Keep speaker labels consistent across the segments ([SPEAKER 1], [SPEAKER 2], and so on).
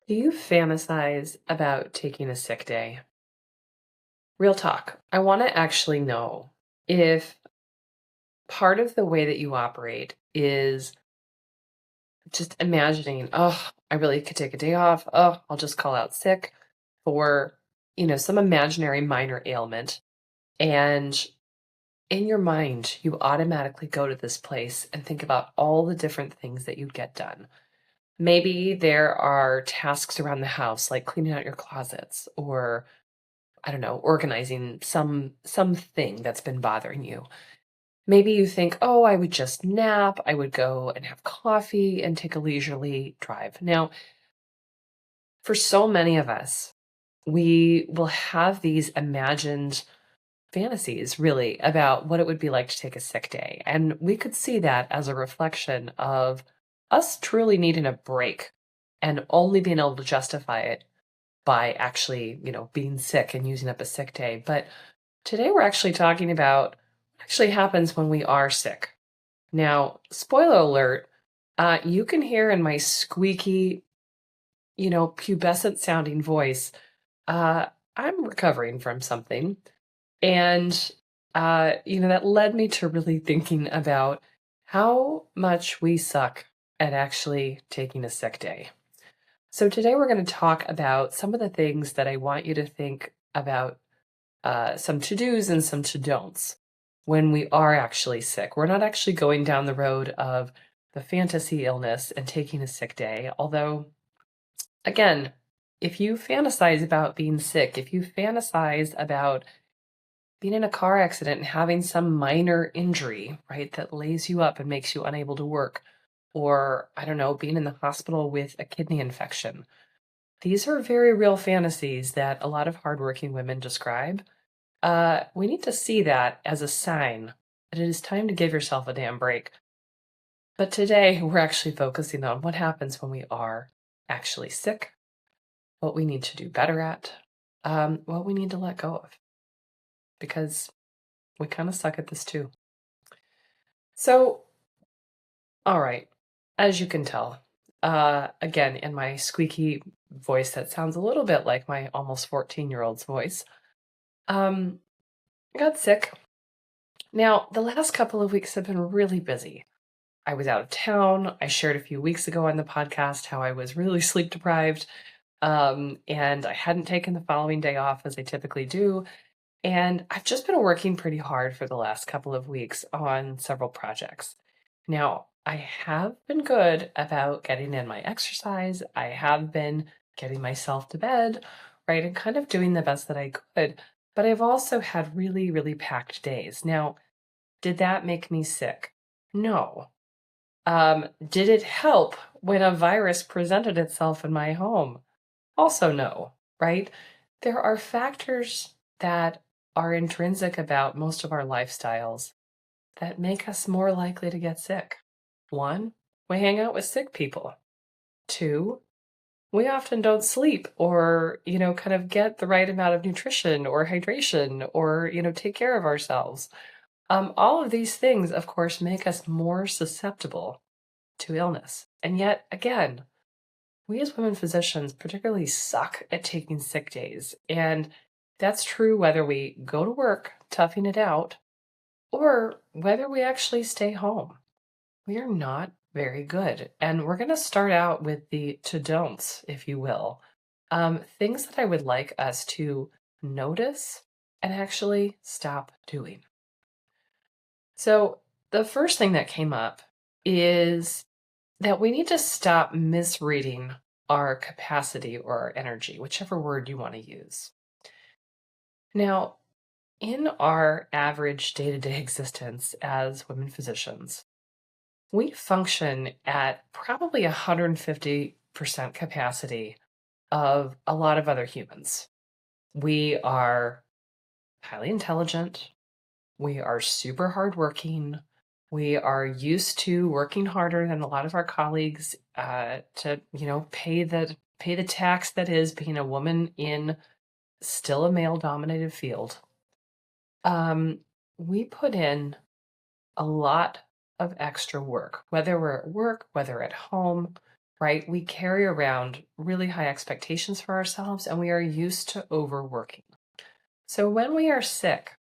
[SPEAKER 1] Do you fantasize about taking a sick day? Real talk. I want to actually know if part of the way that you operate is just imagining, oh, I really could take a day off. Oh, I'll just call out sick for, some imaginary minor ailment. And in your mind, you automatically go to this place and think about all the different things that you'd get done. Maybe there are tasks around the house, like cleaning out your closets or I don't know, organizing something that's been bothering you. Maybe you think, "Oh, I would just nap, I would go and have coffee and take a leisurely drive." Now, for so many of us, we will have these imagined fantasies really about what it would be like to take a sick day. And we could see that as a reflection of us truly needing a break and only being able to justify it by actually, being sick and using up a sick day. But today we're actually talking about what actually happens when we are sick. Now, spoiler alert, you can hear in my squeaky, pubescent sounding voice, uh, I'm recovering from something. And, that led me to really thinking about how much we suck at actually taking a sick day. So today we're going to talk about some of the things that I want you to think about some to dos and some to don'ts when we are actually sick. We're not actually going down the road of the fantasy illness and taking a sick day. Although, again, if you fantasize about being sick, if you fantasize about being in a car accident and having some minor injury, right, that lays you up and makes you unable to work, or I don't know, being in the hospital with a kidney infection, these are very real fantasies that a lot of hardworking women describe. We need to see that as a sign that it is time to give yourself a damn break. But today, we're actually focusing on what happens when we are actually sick, what we need to do better at, what we need to let go of, because we kind of suck at this too. So, all right, as you can tell, again, in my squeaky voice that sounds a little bit like my almost 14-year-old's voice, I got sick. Now, the last couple of weeks have been really busy. I was out of town. I shared a few weeks ago on the podcast how I was really sleep deprived, and I hadn't taken the following day off as I typically do. And I've just been working pretty hard for the last couple of weeks on several projects. Now, I have been good about getting in my exercise. I have been getting myself to bed, right, and kind of doing the best that I could. But I've also had really, really packed days. Now, did that make me sick? No. Did it help when a virus presented itself in my home? Also, no, right? There are factors that are intrinsic about most of our lifestyles that make us more likely to get sick. One, we hang out with sick people. Two, we often don't sleep or, kind of get the right amount of nutrition or hydration or, take care of ourselves. All of these things, of course, make us more susceptible to illness. And yet, again, we as women physicians particularly suck at taking sick days. And that's true whether we go to work, toughing it out, or whether we actually stay home. We are not very good. And we're going to start out with the to don'ts, if you will. Things that I would like us to notice and actually stop doing. So, the first thing that came up is that we need to stop misreading our capacity or our energy, whichever word you want to use. Now, in our average day to day existence as women physicians, we function at probably 150% capacity of a lot of other humans. We are highly intelligent. We are super hardworking. We are used to working harder than a lot of our colleagues to, pay the tax that is being a woman in still a male-dominated field. We put in a lot of extra work, whether we're at work, whether at home. right? We carry around really high expectations for ourselves and we are used to overworking. So when we are sick,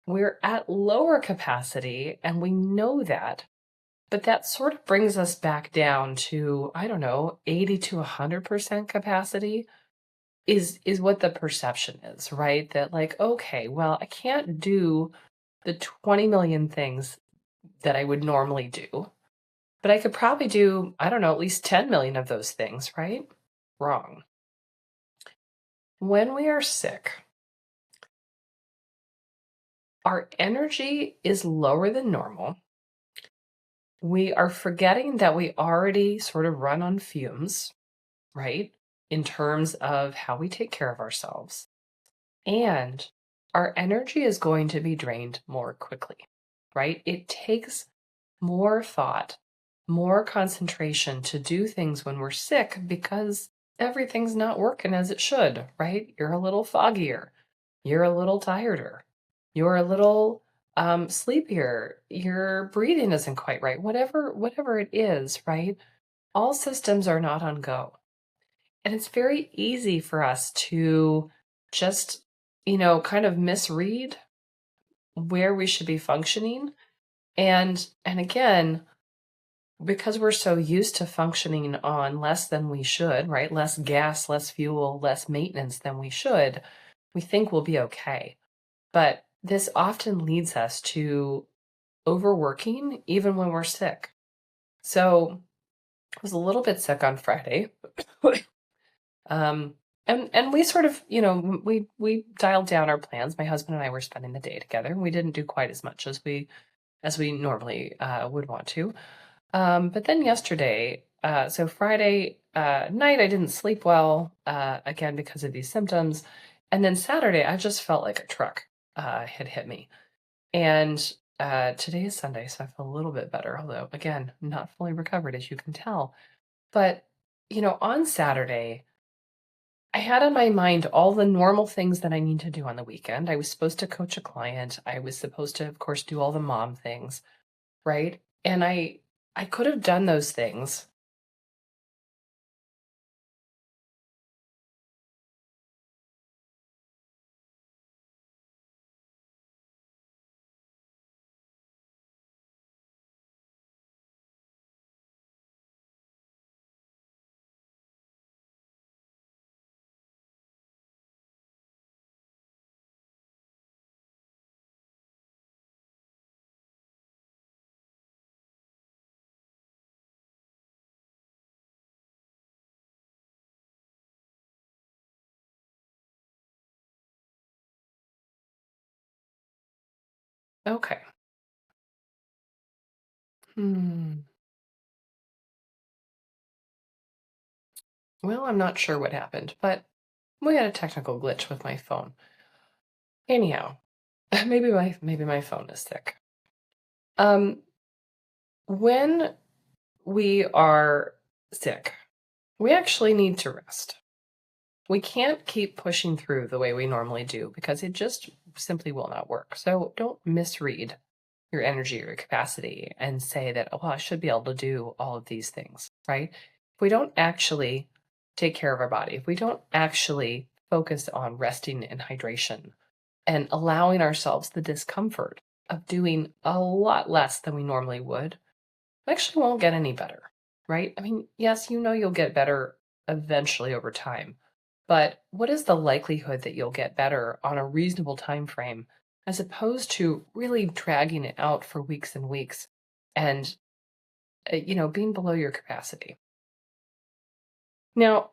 [SPEAKER 1] we're at lower capacity and we know that. But that sort of brings us back down to, I don't know, 80 to 100% capacity is what the perception is, right? That like, okay, well, I can't do the 20 million things that I would normally do, but I could probably do, I don't know, at least 10 million of those things, right? Wrong. When we are sick, our energy is lower than normal. We are forgetting that we already sort of run on fumes, right? In terms of how we take care of ourselves. And our energy is going to be drained more quickly, right? It takes more thought, more concentration to do things when we're sick because everything's not working as it should, right? You're a little foggier. You're a little tireder. You're a little sleepier. Your breathing isn't quite right. Whatever it is, right? All systems are not on go. And it's very easy for us to just, kind of misread where we should be functioning. And again, because we're so used to functioning on less than we should, right? Less gas, less fuel, less maintenance than we should, we think we'll be okay. But this often leads us to overworking even when we're sick. So I was a little bit sick on Friday. Um, and we sort of, we dialed down our plans. My husband and I were spending the day together, and we didn't do quite as much as we normally would want to. But then yesterday, so Friday night, I didn't sleep well again because of these symptoms, and then Saturday, I just felt like a truck had hit me. And today is Sunday, so I feel a little bit better, although again, not fully recovered, as you can tell. But on Saturday, I had on my mind all the normal things that I need to do on the weekend. I was supposed to coach a client. I was supposed to, of course, do all the mom things, right? And I could have done those things. Okay. Hmm. Well, I'm not sure what happened, but we had a technical glitch with my phone. Anyhow, maybe my phone is sick. Um, when we are sick, we actually need to rest. We can't keep pushing through the way we normally do because it just simply will not work. So don't misread your energy or your capacity and say that, oh, well, I should be able to do all of these things, right? If we don't actually take care of our body, if we don't actually focus on resting and hydration and allowing ourselves the discomfort of doing a lot less than we normally would, we actually won't get any better, right? I mean, yes, you'll get better eventually over time, but what is the likelihood that you'll get better on a reasonable time frame as opposed to really dragging it out for weeks and weeks and being below your capacity? Now,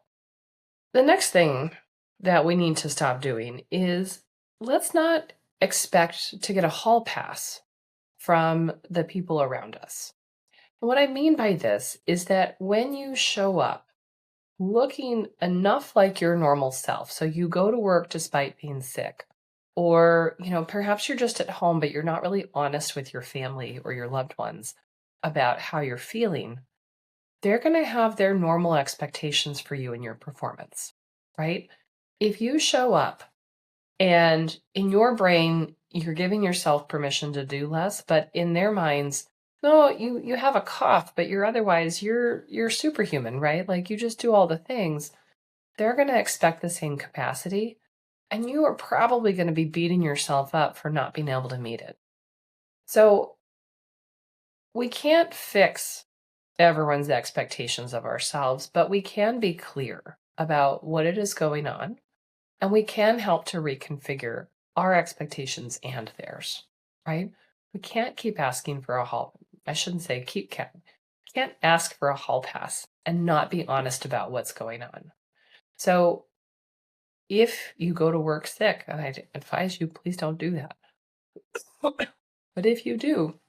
[SPEAKER 1] the next thing that we need to stop doing is let's not expect to get a hall pass from the people around us. What I mean by this is that when you show up looking enough like your normal self, so you go to work despite being sick, or, perhaps you're just at home, but you're not really honest with your family or your loved ones about how you're feeling, they're going to have their normal expectations for you and your performance, right? If you show up and in your brain, you're giving yourself permission to do less, but in their minds, no, you have a cough, but you're superhuman, right? Like you just do all the things. They're going to expect the same capacity, and you are probably going to be beating yourself up for not being able to meet it. So we can't fix everyone's expectations of ourselves, but we can be clear about what it is going on, and we can help to reconfigure our expectations and theirs, right? We can't keep asking for a hall. I shouldn't say can't ask for a hall pass and not be honest about what's going on. So if you go to work sick, and I advise you, please don't do that. But if you do,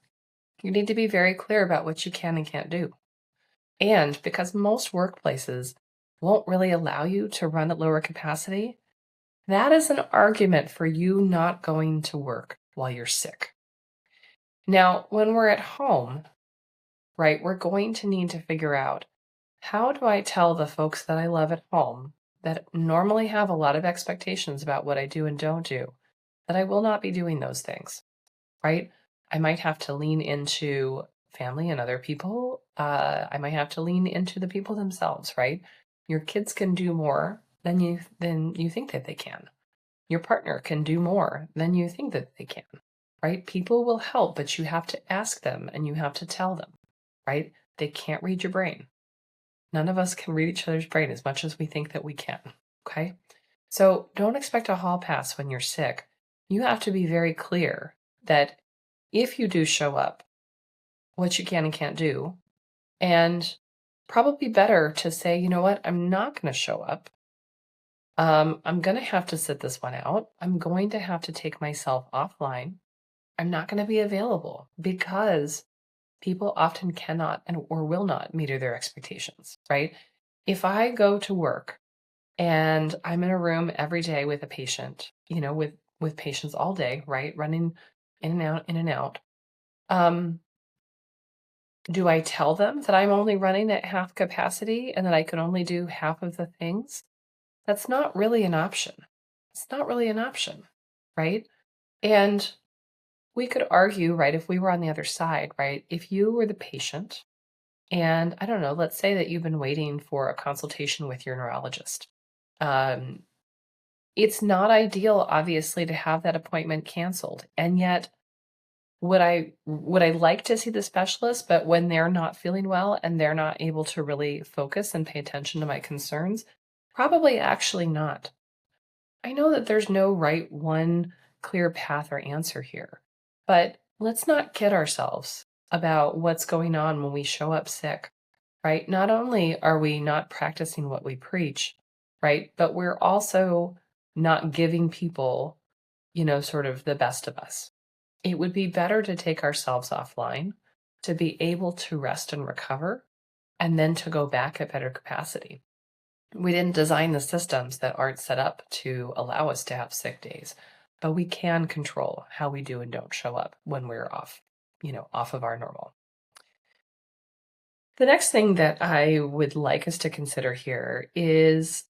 [SPEAKER 1] you need to be very clear about what you can and can't do. And because most workplaces won't really allow you to run at lower capacity, that is an argument for you not going to work while you're sick. Now, when we're at home, right, we're going to need to figure out, how do I tell the folks that I love at home that normally have a lot of expectations about what I do and don't do, that I will not be doing those things, right? I might have to lean into family and other people. I might have to lean into the people themselves, right? Your kids can do more than you think that they can. Your partner can do more than you think that they can, right? People will help, but you have to ask them and you have to tell them, right? They can't read your brain. None of us can read each other's brain as much as we think that we can, okay? So don't expect a hall pass when you're sick. You have to be very clear that if you do show up, what you can and can't do, and probably better to say, you know what, I'm not going to show up. I'm going to have to sit this one out. I'm going to have to take myself offline. I'm not going to be available because people often cannot and or will not meet their expectations, right? If I go to work and I'm in a room every day with a patient, with patients all day, right? Running in and out. Do I tell them that I'm only running at half capacity and that I can only do half of the things? That's not really an option. It's not really an option, right? And we could argue, right, if we were on the other side, right? If you were the patient and I don't know, let's say that you've been waiting for a consultation with your neurologist. Um, it's not ideal, obviously, to have that appointment canceled. And yet, would I like to see the specialist, but when they're not feeling well and they're not able to really focus and pay attention to my concerns? Probably actually not. I know that there's no right one clear path or answer here, but let's not kid ourselves about what's going on when we show up sick, right? Not only are we not practicing what we preach, right, but we're also not giving people, sort of the best of us. It would be better to take ourselves offline, to be able to rest and recover, and then to go back at better capacity. We didn't design the systems that aren't set up to allow us to have sick days, but we can control how we do and don't show up when we're off of our normal. The next thing that I would like us to consider here is,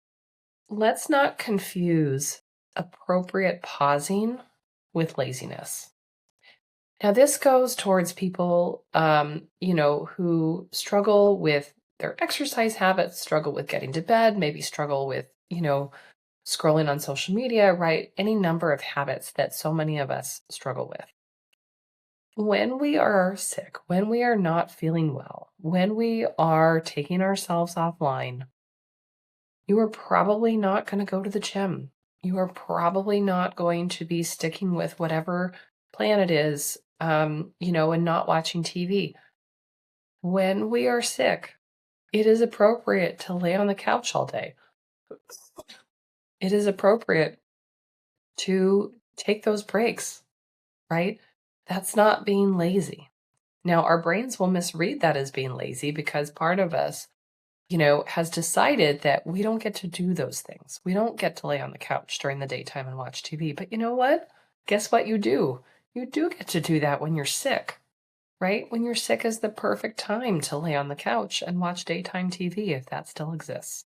[SPEAKER 1] let's not confuse appropriate pausing with laziness. Now, this goes towards people, who struggle with their exercise habits, struggle with getting to bed, maybe struggle with, scrolling on social media, right? Any number of habits that so many of us struggle with. When we are sick, when we are not feeling well, when we are taking ourselves offline, you are probably not going to go to the gym. You are probably not going to be sticking with whatever plan it is, and not watching TV. When we are sick, it is appropriate to lay on the couch all day. It is appropriate to take those breaks, right? That's not being lazy. Now, our brains will misread that as being lazy because part of us, has decided that we don't get to do those things. We don't get to lay on the couch during the daytime and watch TV. But you know what? Guess what you do? You do get to do that when you're sick, right? When you're sick is the perfect time to lay on the couch and watch daytime TV if that still exists,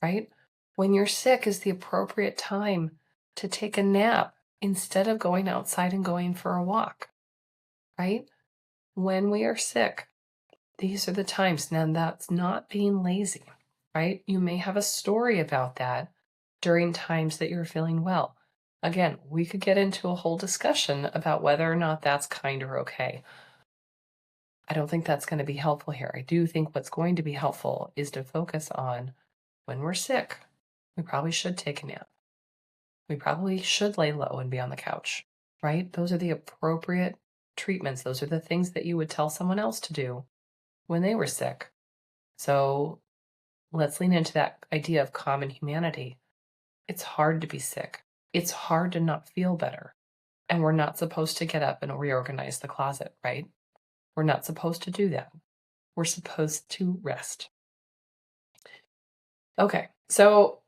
[SPEAKER 1] right? When you're sick is the appropriate time to take a nap instead of going outside and going for a walk, right? when we are sick, these are the times. Now, that's not being lazy, right? You may have a story about that during times that you're feeling well. Again, we could get into a whole discussion about whether or not that's kind or okay. I don't think that's going to be helpful here. I do think what's going to be helpful is to focus on when we're sick, we probably should take a nap. We probably should lay low and be on the couch, right? Those are the appropriate treatments. Those are the things that you would tell someone else to do when they were sick. So let's lean into that idea of common humanity. It's hard to be sick. It's hard to not feel better. And we're not supposed to get up and reorganize the closet, right? We're not supposed to do that. We're supposed to rest. Okay, so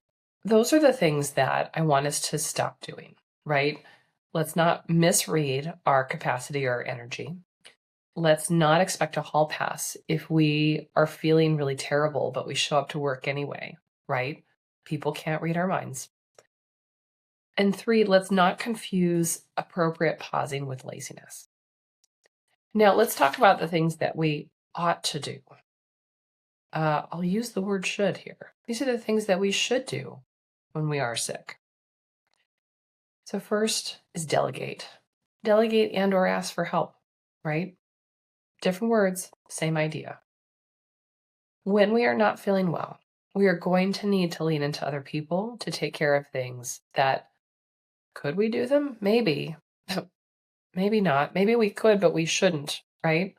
[SPEAKER 1] those are the things that I want us to stop doing, right? Let's not misread our capacity or energy. Let's not expect a hall pass if we are feeling really terrible, but we show up to work anyway, right? People can't read our minds. And 3, let's not confuse appropriate pausing with laziness. Now, let's talk about the things that we ought to do. I'll use the word should here. These are the things that we should do when we are sick. So first is delegate. Delegate and or ask for help, right? Different words, same idea. When we are not feeling well, we are going to need to lean into other people to take care of things that could we do them? Maybe. Maybe not. Maybe we could, but we shouldn't, right?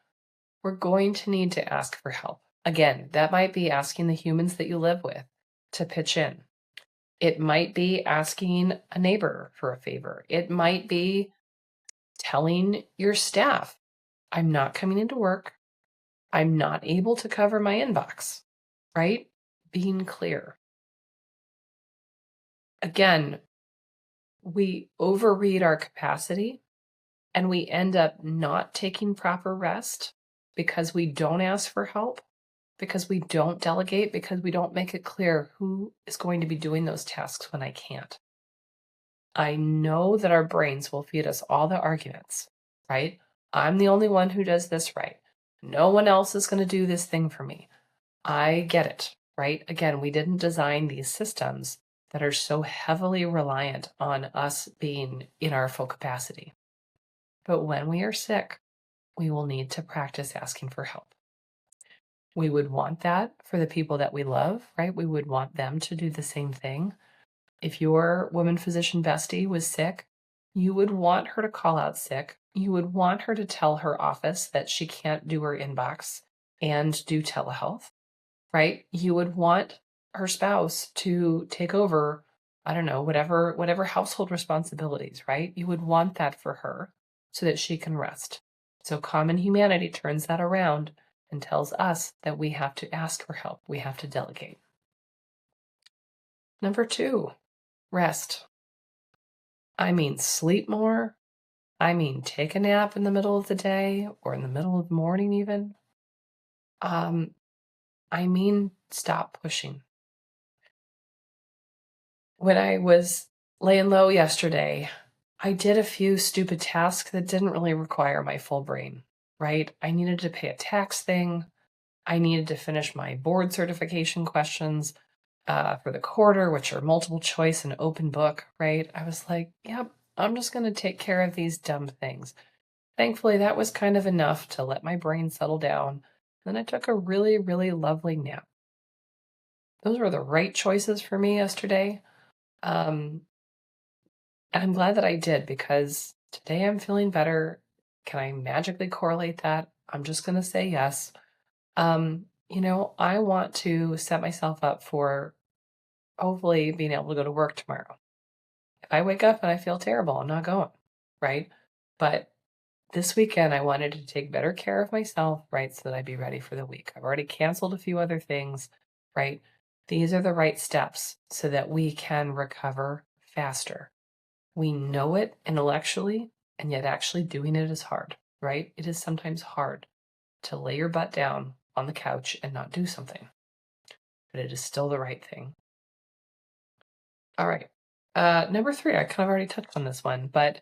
[SPEAKER 1] We're going to need to ask for help. Again, that might be asking the humans that you live with to pitch in. It might be asking a neighbor for a favor. It might be telling your staff, I'm not coming into work. I'm not able to cover my inbox, right? Being clear. Again, we overread our capacity and we end up not taking proper rest because we don't ask for help, because we don't delegate, because we don't make it clear who is going to be doing those tasks when I can't. I know that our brains will feed us all the arguments, right? I'm the only one who does this right. No one else is going to do this thing for me. I get it, right? Again, we didn't design these systems that are so heavily reliant on us being in our full capacity. But when we are sick, we will need to practice asking for help. We would want that for the people that we love, right? We would want them to do the same thing. If your woman physician bestie was sick, you would want her to call out sick. You would want her to tell her office that she can't do her inbox and do telehealth, right? You would want her spouse to take over, I don't know, whatever household responsibilities, right? You would want that for her so that she can rest. So common humanity turns that around and tells us that we have to ask for help. We have to delegate. Number 2, rest. I mean, sleep more. I mean, take a nap in the middle of the day or in the middle of the morning even. I mean, stop pushing. When I was laying low yesterday, I did a few stupid tasks that didn't really require my full brain, right? I needed to pay a tax thing. I needed to finish my board certification questions for the quarter, which are multiple choice and open book, right? I was like, yep, I'm just going to take care of these dumb things. Thankfully, that was kind of enough to let my brain settle down. Then I took a really, really lovely nap. Those were the right choices for me yesterday. And I'm glad that I did because today I'm feeling better. Can I magically correlate that? I'm just going to say yes. I want to set myself up for hopefully being able to go to work tomorrow. If I wake up and I feel terrible, I'm not going, right? But this weekend, I wanted to take better care of myself, right, so that I'd be ready for the week. I've already canceled a few other things, right? These are the right steps so that we can recover faster. We know it intellectually, and yet actually doing it is hard, right? It is sometimes hard to lay your butt down on the couch and not do something, but it is still the right thing. All right. Number 3, I kind of already touched on this one, but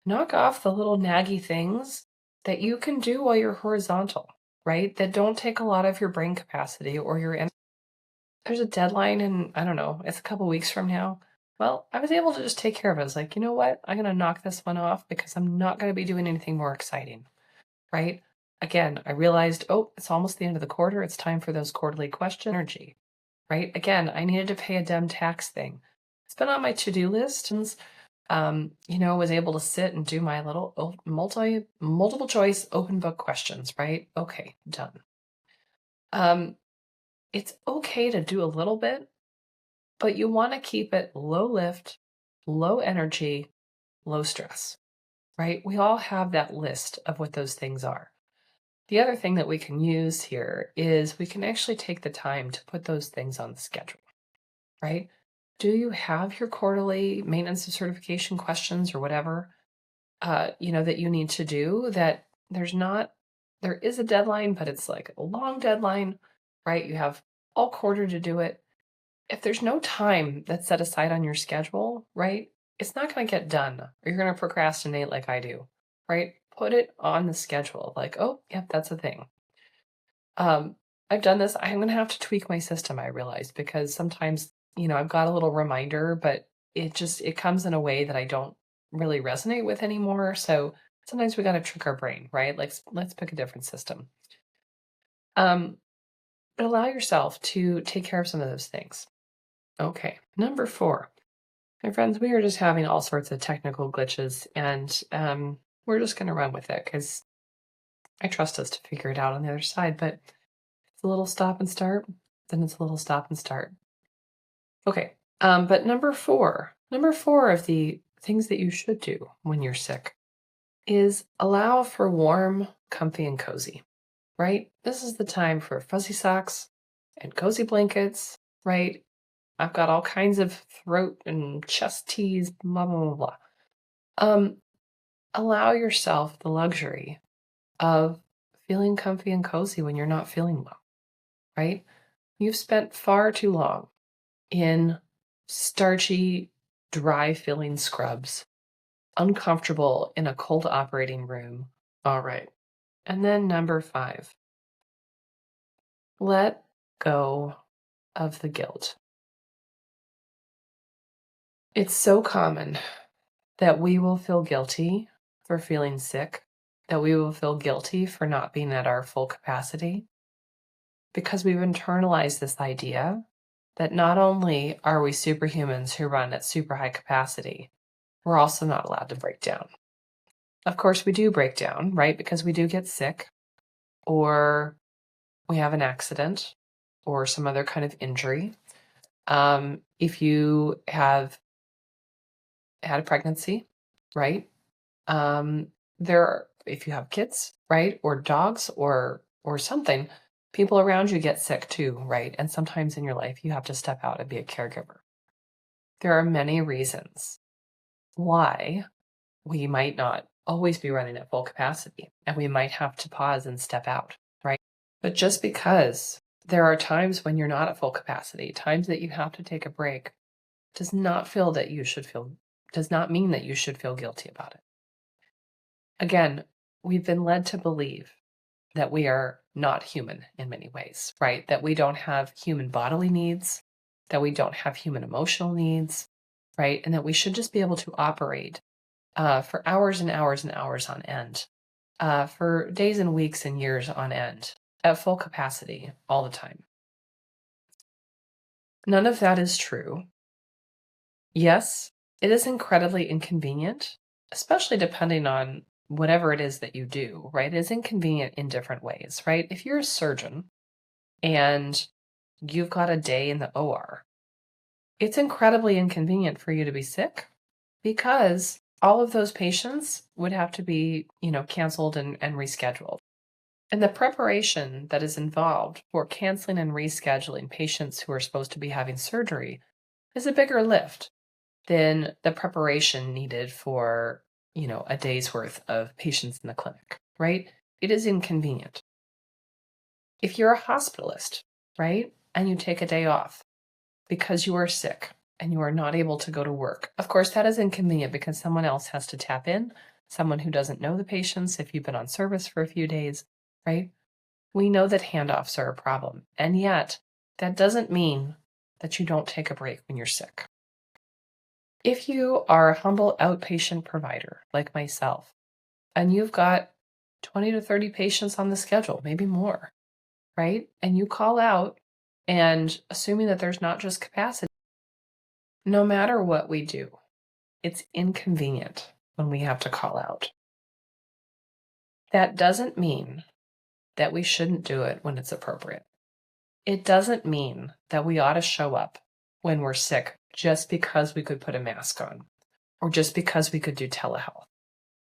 [SPEAKER 1] knock off the little naggy things that you can do while you're horizontal, right? That don't take a lot of your brain capacity or your energy. There's a deadline and I don't know, it's a couple weeks from now. Well, I was able to just take care of it. I was like, you know what? I'm going to knock this one off because I'm not going to be doing anything more exciting, right? Again, I realized, oh, it's almost the end of the quarter. It's time for those quarterly question energy, right? Again, I needed to pay a dumb tax thing. It's been on my to-do list and was able to sit and do my little multiple choice open book questions, right? Okay, done. It's okay to do a little bit, but you want to keep it low lift, low energy, low stress, right? We all have that list of what those things are. The other thing that we can use here is we can actually take the time to put those things on the schedule, right? Do you have your quarterly maintenance of certification questions or whatever, that you need to do that there is a deadline, but it's like a long deadline, right? You have all quarter to do it. If there's no time that's set aside on your schedule, right, it's not going to get done or you're going to procrastinate like I do, right? Put it on the schedule. Like, oh, yep, that's a thing. I've done this. I'm going to have to tweak my system, I realize, because sometimes, I've got a little reminder, but it comes in a way that I don't really resonate with anymore. So sometimes we got to trick our brain, right? Like, let's pick a different system. But allow yourself to take care of some of those things. Okay, number 4. My friends, we are just having all sorts of technical glitches, and we're just going to run with it because I trust us to figure it out on the other side. But it's a little stop and start, then it's a little stop and start. Okay, but number 4 of the things that you should do when you're sick is allow for warm, comfy, and cozy, right? This is the time for fuzzy socks and cozy blankets, right? I've got all kinds of throat and chest teas, blah, blah, blah, blah. Allow yourself the luxury of feeling comfy and cozy when you're not feeling well, right? You've spent far too long in starchy, dry feeling scrubs, uncomfortable in a cold operating room. All right. And then number 5, let go of the guilt. It's so common that we will feel guilty for feeling sick, that we will feel guilty for not being at our full capacity, because we've internalized this idea that not only are we superhumans who run at super high capacity, we're also not allowed to break down. Of course, we do break down, right? Because we do get sick, or we have an accident, or some other kind of injury. If you have had a pregnancy, right? If you have kids, right, or dogs, or something, people around you get sick too, right? And sometimes in your life, you have to step out and be a caregiver. There are many reasons why we might not always be running at full capacity, and we might have to pause and step out, right? But just because there are times when you're not at full capacity, times that you have to take a break, does not mean that you should feel guilty about it. Again, we've been led to believe that we are not human in many ways, right? That we don't have human bodily needs, that we don't have human emotional needs, right? And that we should just be able to operate for hours and hours and hours on end, for days and weeks and years on end, at full capacity all the time. None of that is true. Yes, it is incredibly inconvenient, especially depending on whatever it is that you do, right? It is inconvenient in different ways, right? If you're a surgeon and you've got a day in the OR, it's incredibly inconvenient for you to be sick because all of those patients would have to be, canceled and rescheduled. And the preparation that is involved for canceling and rescheduling patients who are supposed to be having surgery is a bigger lift than the preparation needed for, a day's worth of patients in the clinic, right? It is inconvenient. If you're a hospitalist, right, and you take a day off because you are sick and you are not able to go to work, of course, that is inconvenient because someone else has to tap in someone who doesn't know the patients if you've been on service for a few days, right? We know that handoffs are a problem. And yet, that doesn't mean that you don't take a break when you're sick. If you are a humble outpatient provider like myself, and you've got 20 to 30 patients on the schedule, maybe more, right? And you call out, and assuming that there's not just capacity, no matter what we do, it's inconvenient when we have to call out. That doesn't mean that we shouldn't do it when it's appropriate. It doesn't mean that we ought to show up when we're sick just because we could put a mask on, or just because we could do telehealth,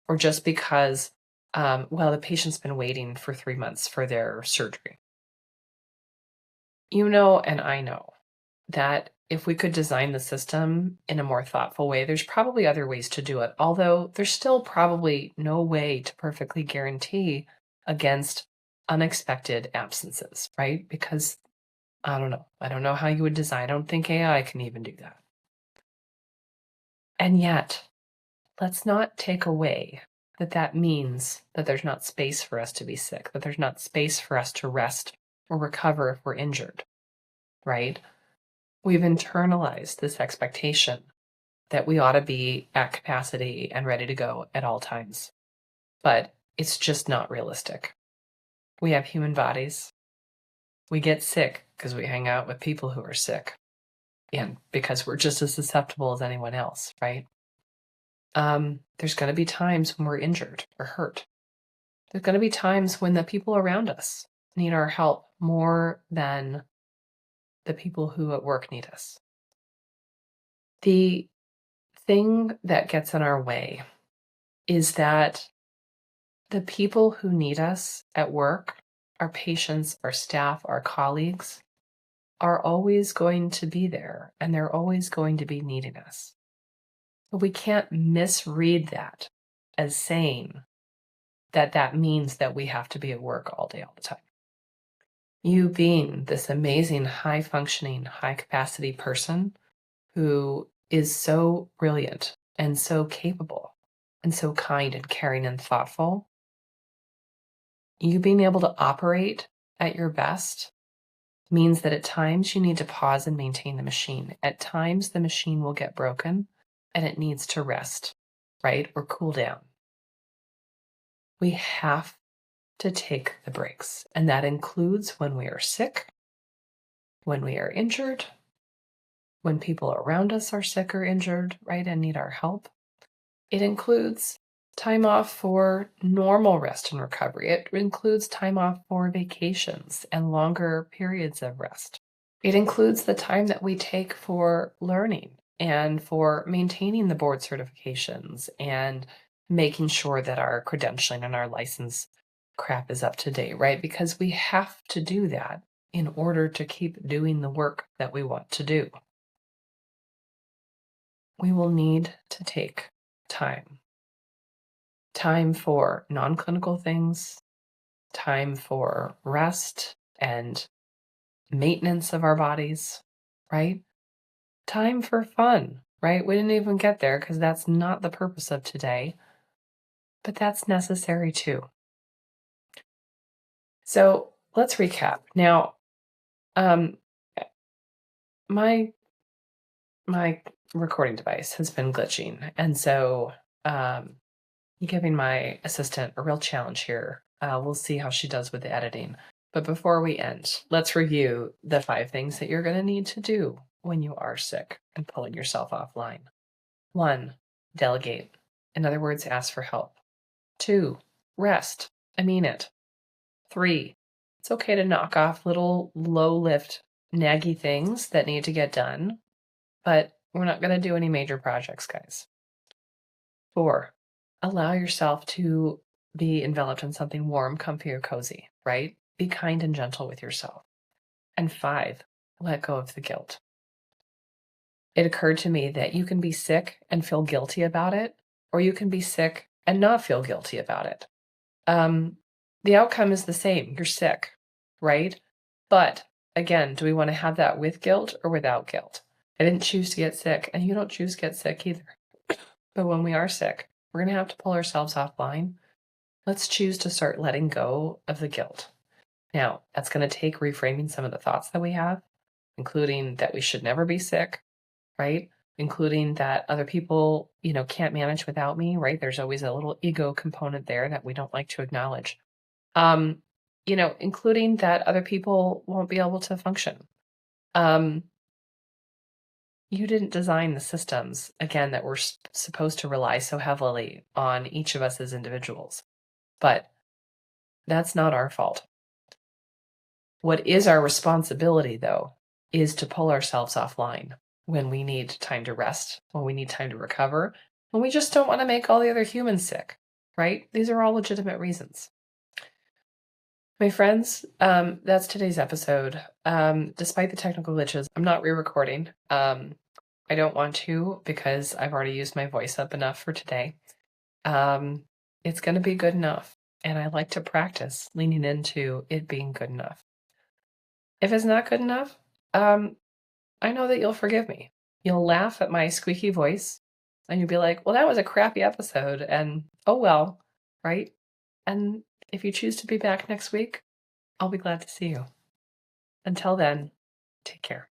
[SPEAKER 1] or just because, the patient's been waiting for 3 months for their surgery. You know, and I know that if we could design the system in a more thoughtful way, there's probably other ways to do it, although there's still probably no way to perfectly guarantee against unexpected absences, right? Because I don't know. I don't know how you would design. I don't think AI can even do that. And yet, let's not take away that means that there's not space for us to be sick, that there's not space for us to rest or recover if we're injured, right? We've internalized this expectation that we ought to be at capacity and ready to go at all times. But it's just not realistic. We have human bodies. We get sick because we hang out with people who are sick, and because we're just as susceptible as anyone else, right? There's going to be times when we're injured or hurt. There's going to be times when the people around us need our help more than the people who at work need us. The thing that gets in our way is that the people who need us at work, our patients, our staff, our colleagues, are always going to be there, and they're always going to be needing us. But we can't misread that as saying that means that we have to be at work all day, all the time. You being this amazing, high-functioning, high-capacity person who is so brilliant and so capable and so kind and caring and thoughtful, you being able to operate at your best means that at times you need to pause and maintain the machine. At times the machine will get broken and it needs to rest, right? Or cool down. We have to take the breaks, and that includes when we are sick, when we are injured, when people around us are sick or injured, right, and need our help. It includes time off for normal rest and recovery. It includes time off for vacations and longer periods of rest. It includes the time that we take for learning and for maintaining the board certifications and making sure that our credentialing and our license crap is up to date, right? Because we have to do that in order to keep doing the work that we want to do. We will need to take time. Time for non-clinical things, time for rest and maintenance of our bodies, right? Time for fun, right? We didn't even get there because that's not the purpose of today, but that's necessary too. So let's recap. Now, my recording device has been glitching, and so giving my assistant a real challenge here. We'll see how she does with the editing. But before we end, let's review the 5 things that you're going to need to do when you are sick and pulling yourself offline. 1, delegate. In other words, ask for help. 2, rest. I mean it. 3, it's okay to knock off little low lift, naggy things that need to get done, but we're not going to do any major projects, guys. 4, allow yourself to be enveloped in something warm, comfy, or cozy, right? Be kind and gentle with yourself. And 5, let go of the guilt. It occurred to me that you can be sick and feel guilty about it, or you can be sick and not feel guilty about it. The outcome is the same. You're sick, right? But again, do we want to have that with guilt or without guilt? I didn't choose to get sick, and you don't choose to get sick either. But when we are sick, we're going to have to pull ourselves offline. Let's choose to start letting go of the guilt. Now, that's going to take reframing some of the thoughts that we have, including that we should never be sick, right? Including that other people, can't manage without me, right? There's always a little ego component there that we don't like to acknowledge. Including that other people won't be able to function. You didn't design the systems, again, that we're supposed to rely so heavily on each of us as individuals. But that's not our fault. What is our responsibility, though, is to pull ourselves offline when we need time to rest, when we need time to recover, when we just don't want to make all the other humans sick, right? These are all legitimate reasons. My friends, that's today's episode. Despite the technical glitches, I'm not re-recording. I don't want to because I've already used my voice up enough for today. It's going to be good enough, and I like to practice leaning into it being good enough. If it's not good enough, I know that you'll forgive me. You'll laugh at my squeaky voice, and you'll be like, well, that was a crappy episode, and oh well, right? And if you choose to be back next week, I'll be glad to see you. Until then, take care.